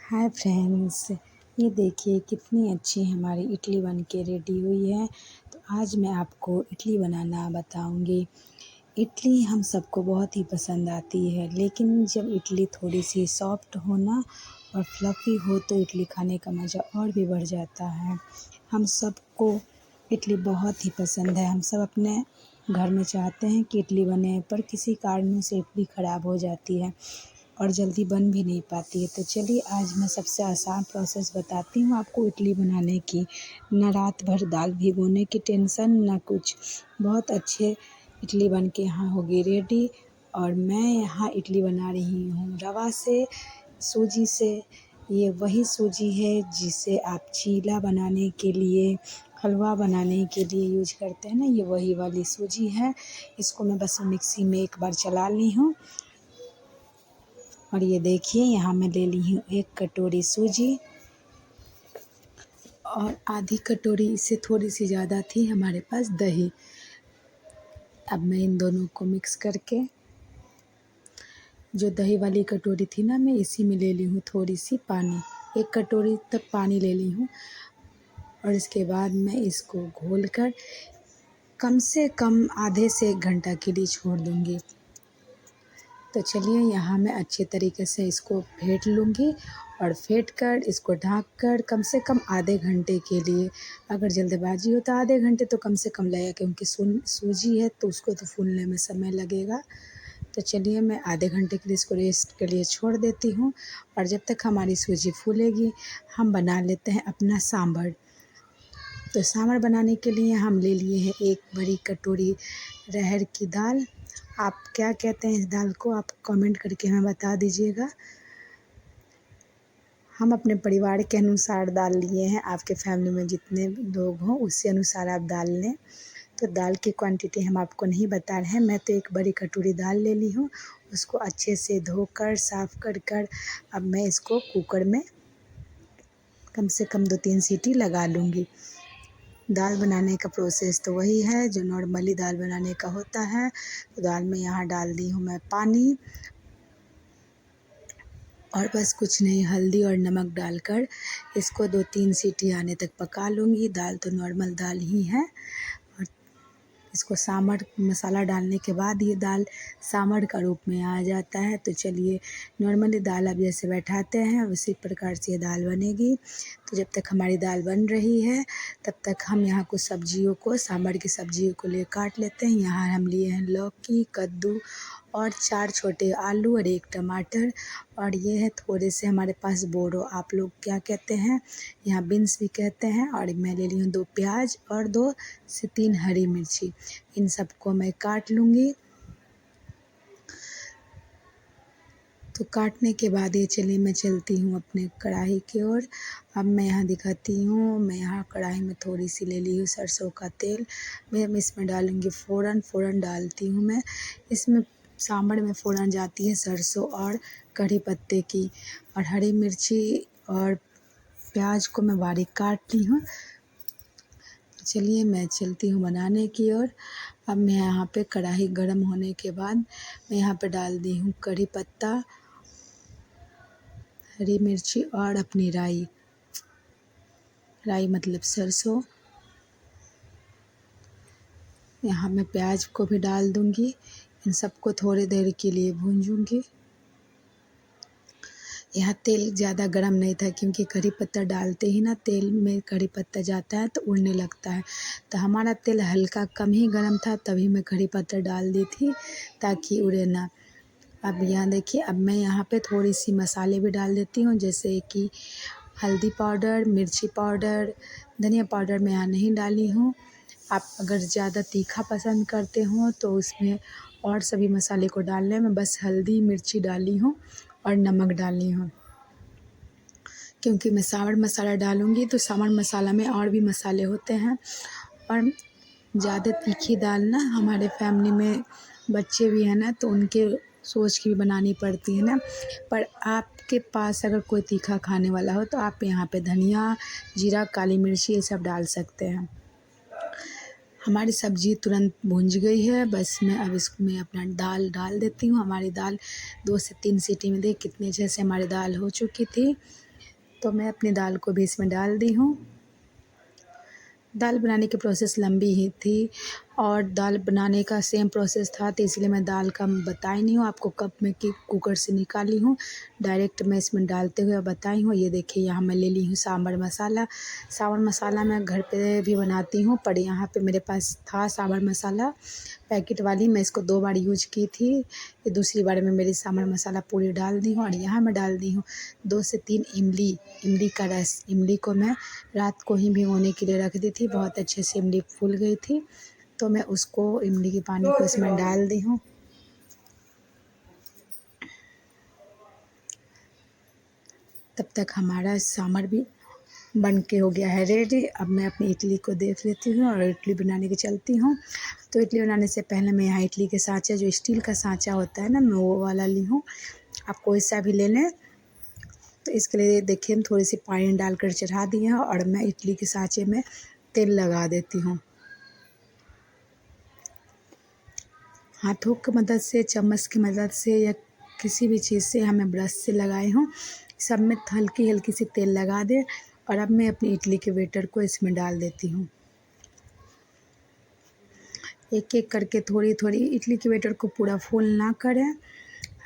Hi friends, ये देखिए कितनी अच्छी हमारी इडली बन के रेडी हुई है। तो आज मैं आपको इडली बनाना बताऊंगी। इडली हम सबको बहुत ही पसंद आती है, लेकिन जब इडली थोड़ी सी सॉफ्ट हो ना और फ्लफ़ी हो तो इडली खाने का मज़ा और भी बढ़ जाता है। हम सबको इडली बहुत ही पसंद है। हम सब अपने घर में चाहते हैं कि इडली बने, पर किसी कारणों से इडली ख़राब हो जाती है और जल्दी बन भी नहीं पाती है। तो चलिए आज मैं सबसे आसान प्रोसेस बताती हूँ आपको इडली बनाने की। ना रात भर दाल भिगोने की टेंशन, ना कुछ। बहुत अच्छे इडली बन के यहाँ होगी रेडी। और मैं यहाँ इडली बना रही हूँ रवा से, सूजी से। ये वही सूजी है जिसे आप चीला बनाने के लिए, हलवा बनाने के लिए यूज करते हैं ना, ये वही वाली सूजी है। इसको मैं बस मिक्सी में एक बार चला ली हूँ। और ये देखिए यहाँ मैं ले ली हूँ 1 कटोरी सूजी और आधी कटोरी, इससे थोड़ी सी ज़्यादा थी हमारे पास, दही। अब मैं इन दोनों को मिक्स करके, जो दही वाली कटोरी थी ना, मैं इसी में ले ली हूँ थोड़ी सी पानी। 1 कटोरी तक पानी ले ली हूँ। और इसके बाद मैं इसको घोल कर कम से कम आधे से 1 घंटा के लिए छोड़ दूँगी। तो चलिए यहाँ मैं अच्छे तरीके से इसको फेंट लूँगी और फेंट कर इसको ढक कर कम से कम आधे घंटे के लिए, अगर जल्दबाजी हो तो आधे घंटे तो कम से कम लगेगा, क्योंकि सूजी है तो उसको तो फूलने में समय लगेगा। तो चलिए मैं आधे घंटे के लिए इसको रेस्ट के लिए छोड़ देती हूँ। और जब तक हमारी सूजी फूलेगी हम बना लेते हैं अपना सांभर। तो सांभर बनाने के लिए हम ले लिए हैं 1 बड़ी कटोरी अरहर की दाल। आप क्या कहते हैं इस दाल को, आप कमेंट करके हमें बता दीजिएगा। हम अपने परिवार के अनुसार दाल लिए हैं, आपके फैमिली में जितने लोग हों उसी अनुसार आप दाल लें। तो दाल की क्वांटिटी हम आपको नहीं बता रहे हैं। मैं तो 1 बड़ी कटोरी दाल ले ली हूँ। उसको अच्छे से धोकर साफ़ कर अब मैं इसको कुकर में कम से कम 2-3 सीटी लगा लूँगी। दाल बनाने का प्रोसेस तो वही है जो नॉर्मली दाल बनाने का होता है। तो दाल में यहाँ डाल दी हूँ मैं पानी, और बस कुछ नहीं, हल्दी और नमक डालकर इसको 2-3 सीटी आने तक पका लूँगी। दाल तो नॉर्मल दाल ही है। और इसको सांभर मसाला डालने के बाद ये दाल सांभर का रूप में आ जाता है। तो चलिए, नॉर्मली दाल आप जैसे बैठाते हैं उसी प्रकार से ये दाल बनेगी। तो जब तक हमारी दाल बन रही है तब तक हम यहाँ कुछ सब्जियों को, सांभर की सब्जियों को लिए काट लेते हैं। यहाँ हम लिए हैं लौकी, कद्दू और 4 छोटे आलू और 1 टमाटर। और ये है थोड़े से हमारे पास बोरो, आप लोग क्या कहते हैं, यहाँ बीन्स भी कहते हैं। और मैं ले ली हूँ 2 प्याज और 2 से 3 हरी मिर्ची। इन सबको मैं काट लूँगी। तो काटने के बाद ये चलिए मैं चलती हूँ अपने कढ़ाई की ओर। अब मैं यहाँ दिखाती हूँ, मैं यहाँ कढ़ाई में थोड़ी सी ले ली हूँ सरसों का तेल। मैं इसमें डालूँगी फ़ोरन डालती हूँ मैं। इसमें सांभर में फ़ोरन जाती है सरसों और कड़ी पत्ते की। और हरी मिर्ची और प्याज को मैं बारीक काट ली हूँ। चलिए मैं चलती हूँ बनाने की ओर। अब मैं यहाँ पे कढ़ाई गर्म होने के बाद मैं यहाँ पे डाल दी हूँ कड़ी पत्ता, हरी मिर्ची और अपनी राई मतलब सरसों। यहाँ मैं प्याज को भी डाल दूँगी। इन सबको थोड़ी देर के लिए भूंजूँगी। यहाँ तेल ज़्यादा गर्म नहीं था, क्योंकि कड़ी पत्ता डालते ही ना तेल में कड़ी पत्ता जाता है तो उड़ने लगता है। तो हमारा तेल हल्का कम ही गर्म था, तभी मैं कड़ी पत्ता डाल दी थी ताकि उड़े ना। अब यहाँ देखिए, अब मैं यहाँ पे थोड़ी सी मसाले भी डाल देती हूँ, जैसे कि हल्दी पाउडर, मिर्ची पाउडर, धनिया पाउडर मैं यहाँ नहीं डाली हूँ। आप अगर ज़्यादा तीखा पसंद करते हो तो उसमें और सभी मसाले को डाल लें। मैं बस हल्दी मिर्ची डाली हूँ और नमक डाली हूँ, क्योंकि मैं सांभर मसाला डालूँगी तो सांभर मसाला में और भी मसाले होते हैं। और ज़्यादा तीखी दाल ना, हमारे फैमिली में बच्चे भी हैं ना, तो उनके सोच के भी बनानी पड़ती है ना। पर आपके पास अगर कोई तीखा खाने वाला हो तो आप यहाँ पे धनिया, जीरा, काली मिर्ची ये सब डाल सकते हैं। हमारी सब्ज़ी तुरंत भुंज गई है। बस मैं अब इसमें अपना दाल डाल देती हूँ। हमारी दाल 2 से 3 सीटी में, देख कितनी अच्छे से हमारी दाल हो चुकी थी। तो मैं अपनी दाल को भी इसमें डाल दी हूँ। दाल बनाने की प्रोसेस लंबी ही थी और दाल बनाने का सेम प्रोसेस था, तो इसलिए मैं दाल का बताई नहीं हूँ आपको कब मैं कि कुकर से निकाली हूँ, डायरेक्ट मैं इसमें डालते हुए बताई हूँ। ये देखिए यहाँ मैं ले ली हूँ सांभर मसाला। सांभर मसाला मैं घर पे भी बनाती हूँ, पर यहाँ पे मेरे पास था सांभर मसाला पैकेट वाली, मैं इसको 2 बार यूज की थी। ये दूसरी बार में मेरी सांभर मसाला पूरी डाल दी हूँ और यहाँ मैं डाल दी हूँ 2 से 3 इमली का रस। इमली को मैं रात को ही भिगोने के लिए रख दी थी, बहुत अच्छे से इमली फूल गई थी, तो मैं उसको इमली के पानी को इसमें डाल दी हूँ। तब तक हमारा सांभर भी बन के हो गया है रेडी। अब मैं अपनी इडली को देख लेती हूँ और इडली बनाने की चलती हूँ। तो इडली बनाने से पहले मैं यहाँ इडली के सांचा, जो स्टील का सांचा होता है ना, मैं वो वाला ली हूँ। आप कोई सा भी ले लें। तो इसके लिए देखिए हम थोड़ी सी पानी डालकर चढ़ा दिए हैं और मैं इडली के सांचे में तेल लगा देती हूँ। हाथों की मदद से, चम्मच की मदद से या किसी भी चीज़ से, हमें ब्रश से लगाई हूँ, सब में हल्की हल्की सी तेल लगा दें। और अब मैं अपनी इडली के बैटर को इसमें डाल देती हूँ। एक एक करके थोड़ी थोड़ी इडली के बैटर को पूरा फुल ना करें,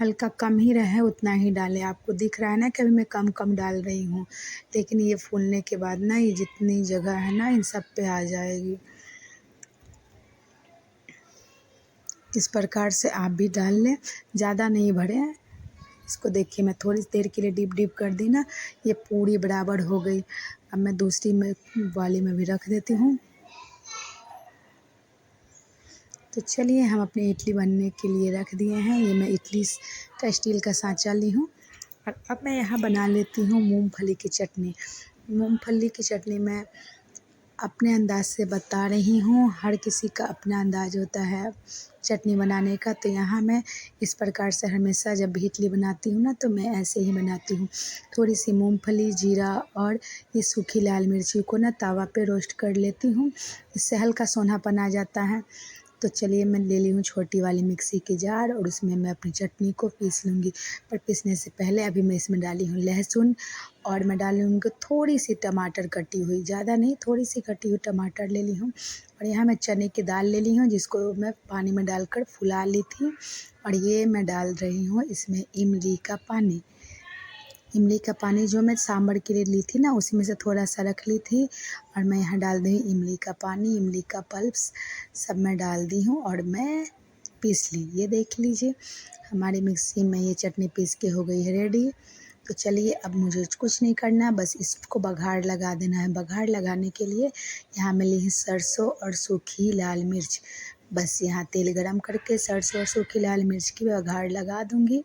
हल्का कम ही रहे उतना ही डालें। आपको दिख रहा है ना कि अभी मैं कम कम डाल रही हूँ, लेकिन ये फूलने के बाद ना ये जितनी जगह है ना इन सब पे आ जाएगी। इस प्रकार से आप भी डाल लें, ज़्यादा नहीं भरें। इसको देखिए मैं थोड़ी देर के लिए डीप डीप कर दी ना, ये पूरी बराबर हो गई। अब मैं दूसरी में वाली में भी रख देती हूँ। तो चलिए हम अपनी इडली बनने के लिए रख दिए हैं। ये मैं इडली का स्टील का सांचा ली हूँ और अब मैं यहाँ बना लेती हूँ मूंगफली की चटनी। मूंगफली की चटनी मैं अपने अंदाज से बता रही हूँ, हर किसी का अपना अंदाज होता है चटनी बनाने का। तो यहाँ मैं इस प्रकार से हमेशा जब भी इडली बनाती हूँ ना, तो मैं ऐसे ही बनाती हूँ। थोड़ी सी मूंगफली, जीरा और ये सूखी लाल मिर्ची को ना तवा पे रोस्ट कर लेती हूँ, इससे हल्का सोनापन आ जाता है। तो चलिए मैं ले ली हूँ छोटी वाली मिक्सी की जार और उसमें मैं अपनी चटनी को पीस लूँगी। पर पीसने से पहले अभी मैं इसमें डाली हूँ लहसुन और मैं डालूँगी थोड़ी सी टमाटर कटी हुई, ज़्यादा नहीं, थोड़ी सी कटी हुई टमाटर ले ली हूँ। और यहाँ मैं चने की दाल ले ली हूँ, जिसको मैं पानी में डालकर फुला ली थी। और ये मैं डाल रही हूँ इसमें इमली का पानी। इमली का पानी जो मैं सांभर के लिए ली थी ना, उसी में से थोड़ा सा रख ली थी और मैं यहाँ डाल दी इमली का पानी, इमली का पल्प्स सब मैं डाल दी हूँ और मैं पीस ली। ये देख लीजिए हमारी मिक्सी में ये चटनी पीस के हो गई है रेडी। तो चलिए अब मुझे कुछ नहीं करना, बस इसको बघार लगा देना है। बघार लगाने के लिए यहाँ मैं ली सरसों और सूखी लाल मिर्च। बस यहाँ तेल गरम करके सरसों और सूखी लाल मिर्च की बघार लगा दूँगी।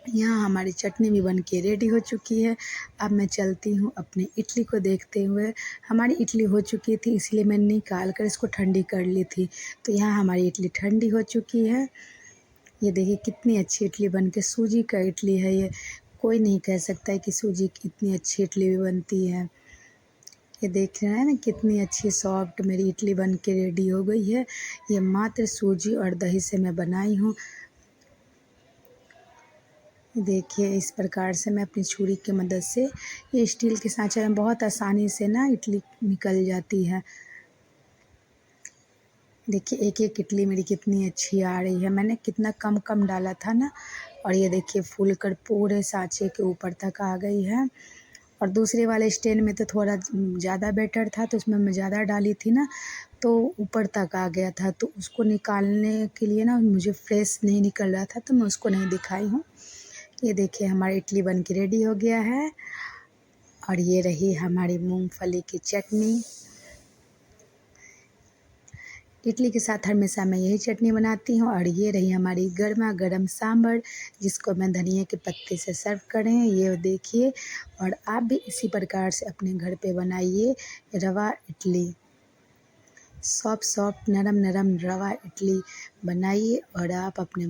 यहाँ हमारी चटनी भी बन के रेडी हो चुकी है। अब मैं चलती हूँ अपनी इडली को देखते हुए। हमारी इडली हो चुकी थी, इसलिए मैंने निकाल कर इसको ठंडी कर ली थी। तो यहाँ हमारी इडली ठंडी हो चुकी है। ये देखिए कितनी अच्छी इडली बन के, सूजी का इडली है ये, कोई नहीं कह सकता है कि सूजी की इतनी अच्छी इडली भी बनती है। ये देख रहे हैं ना कितनी अच्छी सॉफ्ट मेरी इडली बन के रेडी हो गई है। ये मात्र सूजी और दही से मैं बनाई हूँ। देखिए इस प्रकार से मैं अपनी छुरी की मदद से, ये स्टील के सांचे में बहुत आसानी से ना इडली निकल जाती है। देखिए एक एक इडली मेरी कितनी अच्छी आ रही है, मैंने कितना कम कम डाला था ना, और ये देखिए फूल कर पूरे सांचे के ऊपर तक आ गई है। और दूसरे वाले स्टैंड में तो थोड़ा ज़्यादा बैटर था, तो उसमें मैं ज़्यादा डाली थी ना, तो ऊपर तक आ गया था। तो उसको निकालने के लिए ना मुझे फ्रेश नहीं निकल रहा था, तो मैं उसको नहीं दिखाई हूँ। ये देखिए हमारी इडली बन के रेडी हो गया है और ये रही हमारी मूंगफली की चटनी। इडली के साथ हमेशा मैं यही चटनी बनाती हूँ। और ये रही हमारी गर्मा गर्म सांभर, जिसको मैं धनिया के पत्ते से सर्व करें। ये देखिए, और आप भी इसी प्रकार से अपने घर पे बनाइए रवा इडली। सॉफ्ट सॉफ्ट नरम नरम रवा इडली बनाइए और आप अपने